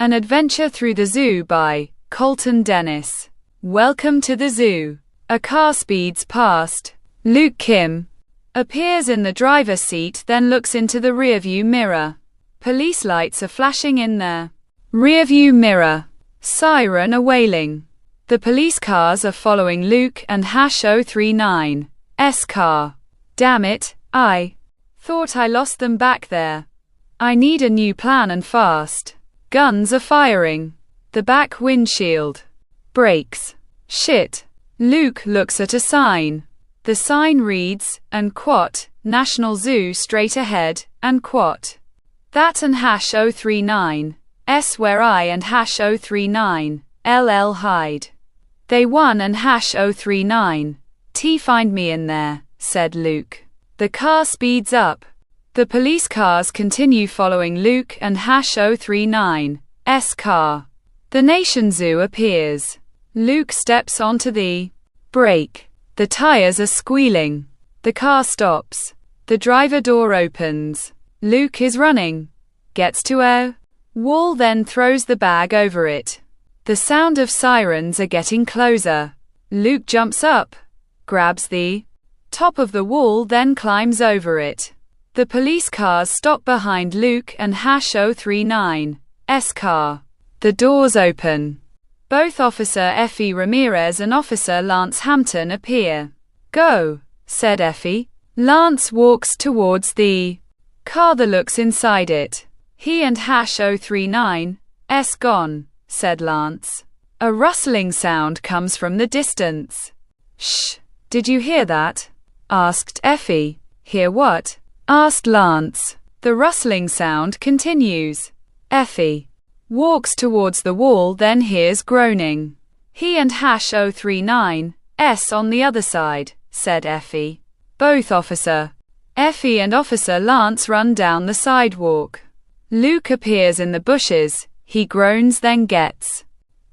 An Adventure Through the Zoo by Colton Dennis. Welcome to the zoo. A car speeds past. Luke Kim appears in the driver's seat, then looks into the rearview mirror. Police lights are flashing in their rearview mirror. Siren are wailing. The police cars are following Luke and #039's car. Damn it, I thought I lost them back there. I need a new plan and fast. Guns are firing. The back windshield breaks. Shit. Luke looks at a sign. The sign reads, and quote, National Zoo straight ahead, and quote. That and #039's where I and #039 hide. They won and #039 find me in there, said Luke. The car speeds up. The police cars continue following Luke and #039's car. The Nation Zoo appears. Luke steps onto the brake. The tires are squealing. The car stops. The driver door opens. Luke is running. Gets to a wall, then throws the bag over it. The sound of sirens are getting closer. Luke jumps up, grabs the top of the wall, then climbs over it. The police cars stop behind Luke and #039's car. The doors open. Both Officer Effie Ramirez and Officer Lance Hampton appear. Go, said Effie. Lance walks towards the car that looks inside it. He and #039's gone, said Lance. A rustling sound comes from the distance. Shh, did you hear that? Asked Effie. Hear what? Asked Lance. The rustling sound continues. Effie walks towards the wall, then hears groaning. He and #039's on the other side, said Effie. Both Officer Effie and Officer Lance run down the sidewalk. Luke appears in the bushes. He groans, then gets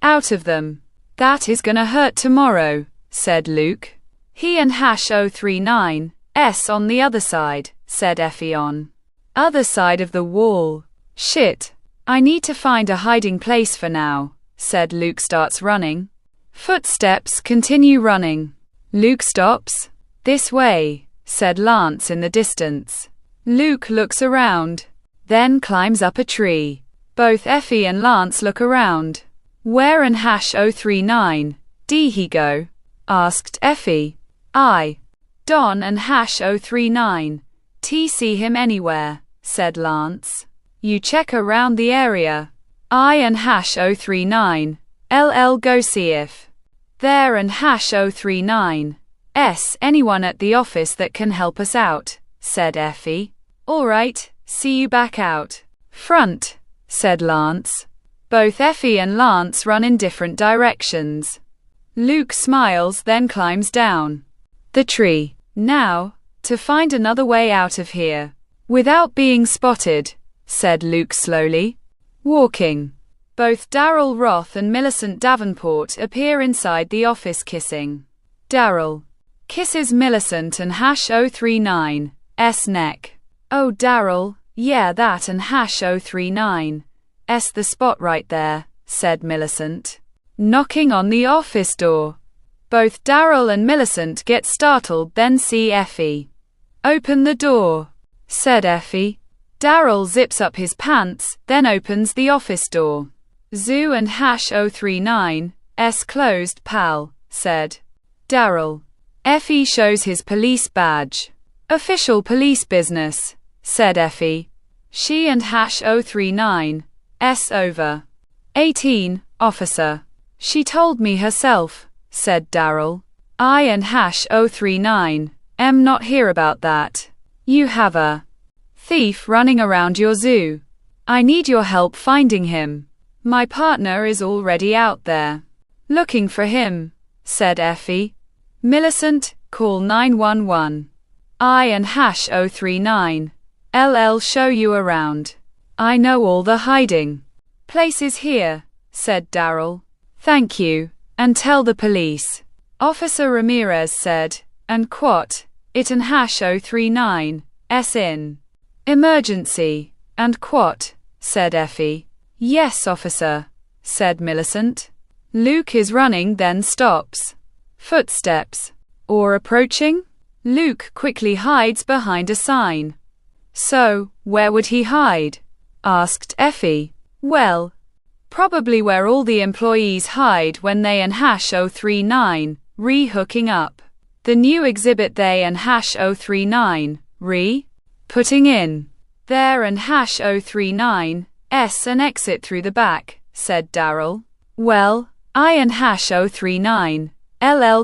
out of them. That is gonna hurt tomorrow, said Luke. He and #039's on the other side, said Effie. On other side of the wall. Shit. I need to find a hiding place for now, said Luke. Starts running. Footsteps continue running. Luke stops. This way, said Lance in the distance. Luke looks around, then climbs up a tree. Both Effie and Lance look around. Where in #039 he go? Asked Effie. I Don and #039 see him anywhere, said Lance. You check around the area. I and #039 go see if there and #039 anyone at the office that can help us out, said Effie. All right, see you back out front, said Lance. Both Effie and Lance run in different directions. Luke smiles, then climbs down the tree. Now, to find another way out of here without being spotted, said Luke slowly walking. Both Daryl Roth and Millicent Davenport appear inside the office kissing. Daryl kisses Millicent and #039's neck. Oh, Daryl, yeah, that and #039's the spot right there, said Millicent, knocking on the office door. Both Daryl and Millicent get startled, then see Effie. Open the door, said Effie. Daryl zips up his pants, then opens the office door. Zoo and #039's closed, pal, said Daryl. Effie shows his police badge. Official police business, said Effie. She and #039's over 18, officer. She told me herself, said Daryl. I and #039 not hear about that. You have a thief running around your zoo. I need your help finding him. My partner is already out there looking for him, said Effie. Millicent, call 911. I and #039 show you around. I know all the hiding places here, said Daryl. Thank you, and tell the police. Officer Ramirez said, and quote, it and #039's in emergency, and quote, said Effie. Yes, officer, said Millicent. Luke is running, then stops. Footsteps. Or approaching? Luke quickly hides behind a sign. So, where would he hide? Asked Effie. Well, probably where all the employees hide when they and #039 re-hooking up. The new exhibit they and #039 putting in. There and #039 an exit through the back, said Daryl. Well, I and #039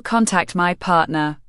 contact my partner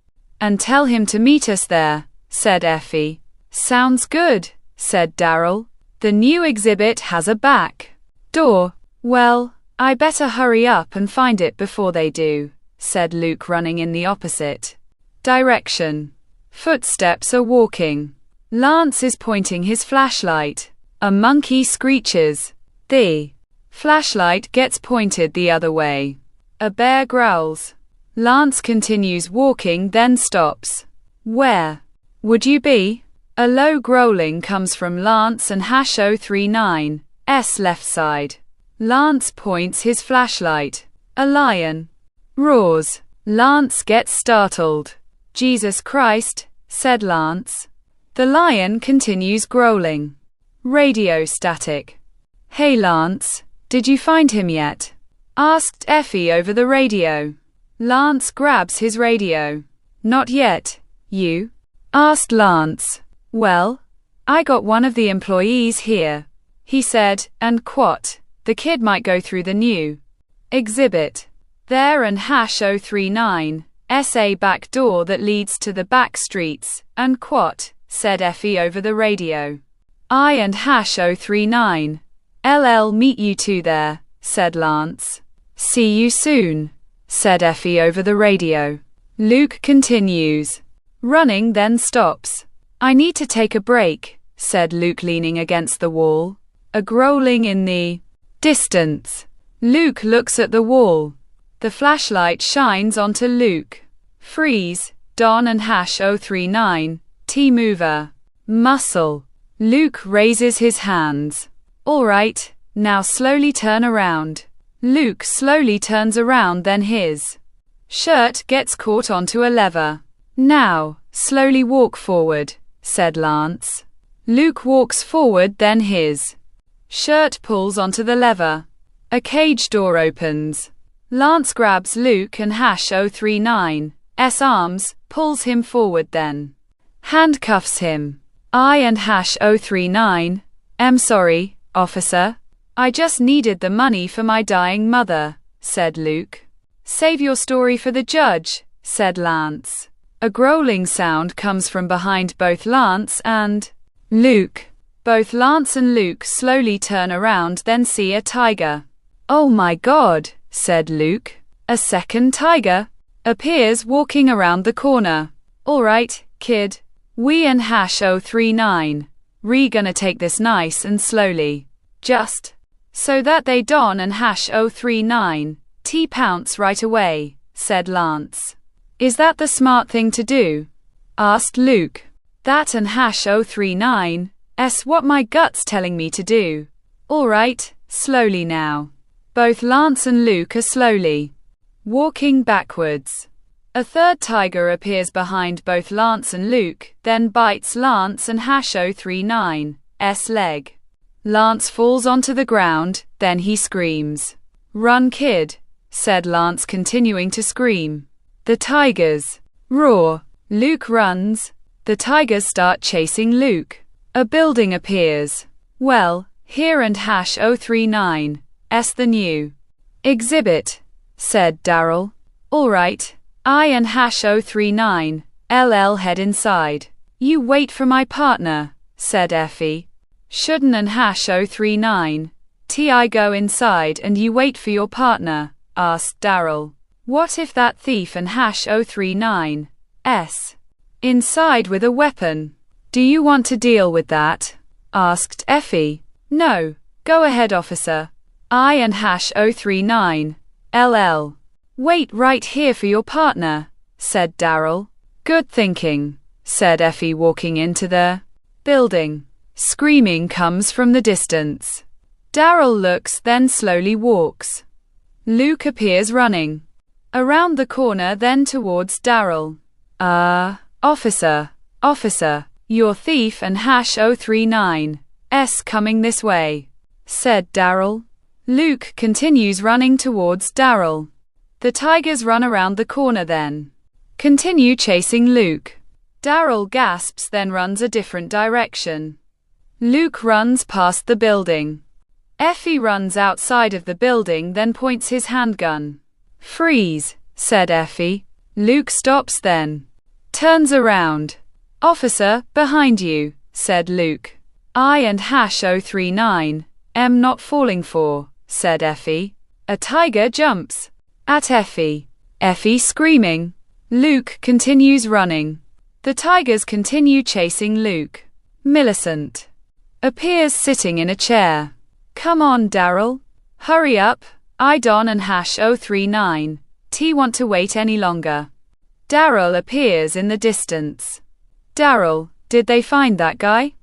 and tell him to meet us there, said Effie. Sounds good, said Daryl. The new exhibit has a back door. Well, I better hurry up and find it before they do, said Luke, running in the opposite direction. Footsteps are walking. Lance is pointing his flashlight. A monkey screeches. The flashlight gets pointed the other way. A bear growls. Lance continues walking, then stops. Where would you be? A low growling comes from Lance and #039's left side. Lance points his flashlight. A lion roars. Lance gets startled. Jesus Christ, said Lance. The lion continues growling. Radio static. Hey Lance, did you find him yet? Asked Effie over the radio. Lance grabs his radio. Not yet. You? Asked Lance. Well, I got one of the employees here, he said, and quote, the kid might go through the new exhibit. There and #039 a back door that leads to the back streets, and quote, said Effie over the radio. I and #039 meet you two there, said Lance. See you soon, said Effie over the radio. Luke continues running, then stops. I need to take a break, said Luke, leaning against the wall. A growling in the distance. Luke looks at the wall. The flashlight shines onto Luke. Freeze, Don and #039 T-mover. Muscle. Luke raises his hands. All right, now slowly turn around. Luke slowly turns around, then his shirt gets caught onto a lever. Now, slowly walk forward, said Lance. Luke walks forward, then his shirt pulls onto the lever. A cage door opens. Lance grabs Luke and #039's arms, pulls him forward, then handcuffs him. I and #039 sorry, officer. I just needed the money for my dying mother, said Luke. Save your story for the judge, said Lance. A growling sound comes from behind both Lance and Luke. Both Lance and Luke slowly turn around, then see a tiger. Oh my God, said Luke. A second tiger appears walking around the corner. All right, kid. We and #039 gonna take this nice and slowly. Just so that they Don and #039 pounce right away, said Lance. Is that the smart thing to do? Asked Luke. That and #039 what my gut's telling me to do. All right, slowly now. Both Lance and Luke are slowly walking backwards. A third tiger appears behind both Lance and Luke, then bites Lance and #039's leg. Lance falls onto the ground, then he screams. Run, kid, said Lance, continuing to scream. The tigers roar. Luke runs. The tigers start chasing Luke. A building appears. Well, here and #039's the new exhibit, said Daryl. All right. I and #039 head inside. You wait for my partner, said Effie. Shouldn't and #039 go inside and you wait for your partner? Asked Daryl. What if that thief and #039's inside with a weapon? Do you want to deal with that? Asked Effie. No, go ahead, officer. I and #039 Wait right here for your partner, said Daryl. Good thinking, said Effie, walking into the building. Screaming comes from the distance. Daryl looks, then slowly walks. Luke appears running around the corner, then towards Daryl. Officer, your thief and #039's coming this way, said Daryl. Luke continues running towards Daryl. The tigers run around the corner, then continue chasing Luke. Daryl gasps, then runs a different direction. Luke runs past the building. Effie runs outside of the building, then points his handgun. Freeze, said Effie. Luke stops, then turns around. Officer, behind you, said Luke. I and #039 am not falling for, said Effie. A tiger jumps at Effie. Effie screaming. Luke continues running. The tigers continue chasing Luke. Millicent appears sitting in a chair. Come on, Daryl. Hurry up. I Don and #039 want to wait any longer. Daryl appears in the distance. Daryl, did they find that guy?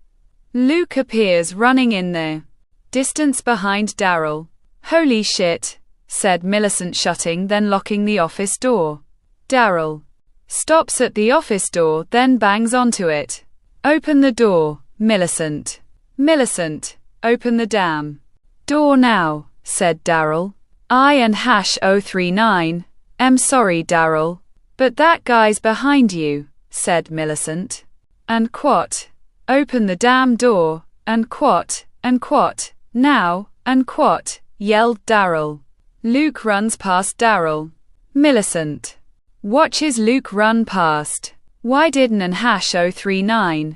Luke appears running in the distance behind Daryl. Holy shit, said Millicent, shutting then locking the office door. Daryl stops at the office door, then bangs onto it. Open the door, Millicent. Millicent, open the damn door now, said Daryl. I and #039 am sorry, Daryl, but that guy's behind you, said Millicent. And quat. Open the damn door, and quat, now, and quat, yelled Daryl. Luke runs past Daryl. Millicent watches Luke run past. Why didn't an #039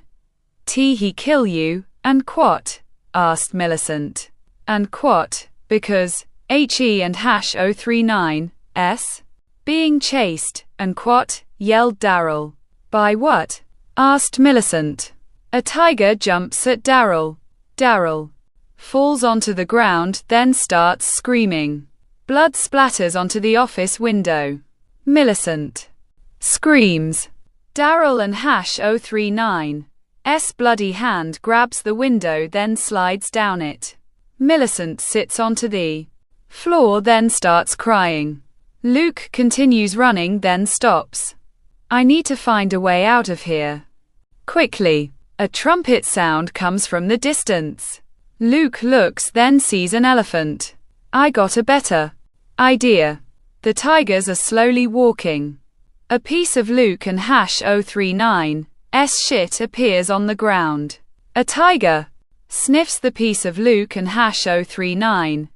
he kill you, and quat? Asked Millicent. And quat, because he and #039's being chased, and quat, yelled Daryl. By what? Asked Millicent. A tiger jumps at Daryl. Daryl falls onto the ground, then starts screaming. Blood splatters onto the office window. Millicent screams. Daryl and #039's bloody hand grabs the window, then slides down it. Millicent sits onto the floor, then starts crying. Luke continues running, then stops. I need to find a way out of here. Quickly, a trumpet sound comes from the distance. Luke looks, then sees an elephant. I got a better idea. The tigers are slowly walking. A piece of Luke and #039's shit appears on the ground. A tiger sniffs the piece of Luke and #039's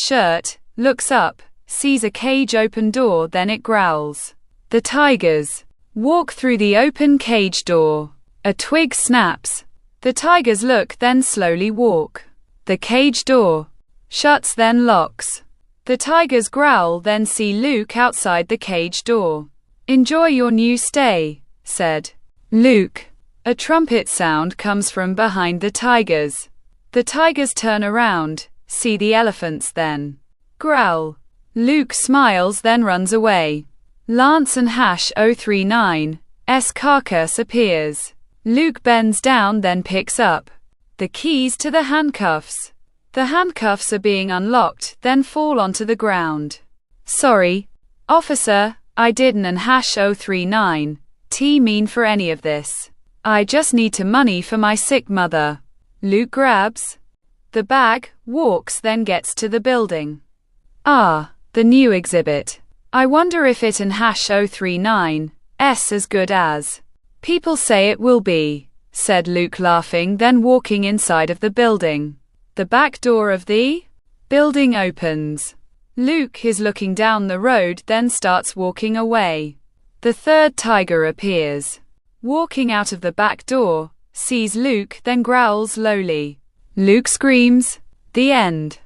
shirt, looks up, sees a cage open door, then it growls. The tigers walk through the open cage door. A twig snaps. The tigers look, then slowly walk. The cage door shuts, then locks. The tigers growl, then see Luke outside the cage door. Enjoy your new stay, said Luke. A trumpet sound comes from behind the tigers. The tigers turn around, see the elephants, then growl. Luke smiles, then runs away. Lance and #039's carcass appears. Luke bends down, then picks up the keys to the handcuffs. The handcuffs are being unlocked, then fall onto the ground. Sorry, officer, I didn't an #039 mean for any of this. I just need to money for my sick mother. Luke grabs the bag, walks, then gets to the building. The new exhibit. I wonder if it and #039's as good as people say it will be, said Luke, laughing, then walking inside of the building. The back door of the building opens. Luke is looking down the road, then starts walking away. The third tiger appears. Walking out of the back door, sees Luke, then growls lowly. Luke screams. The end.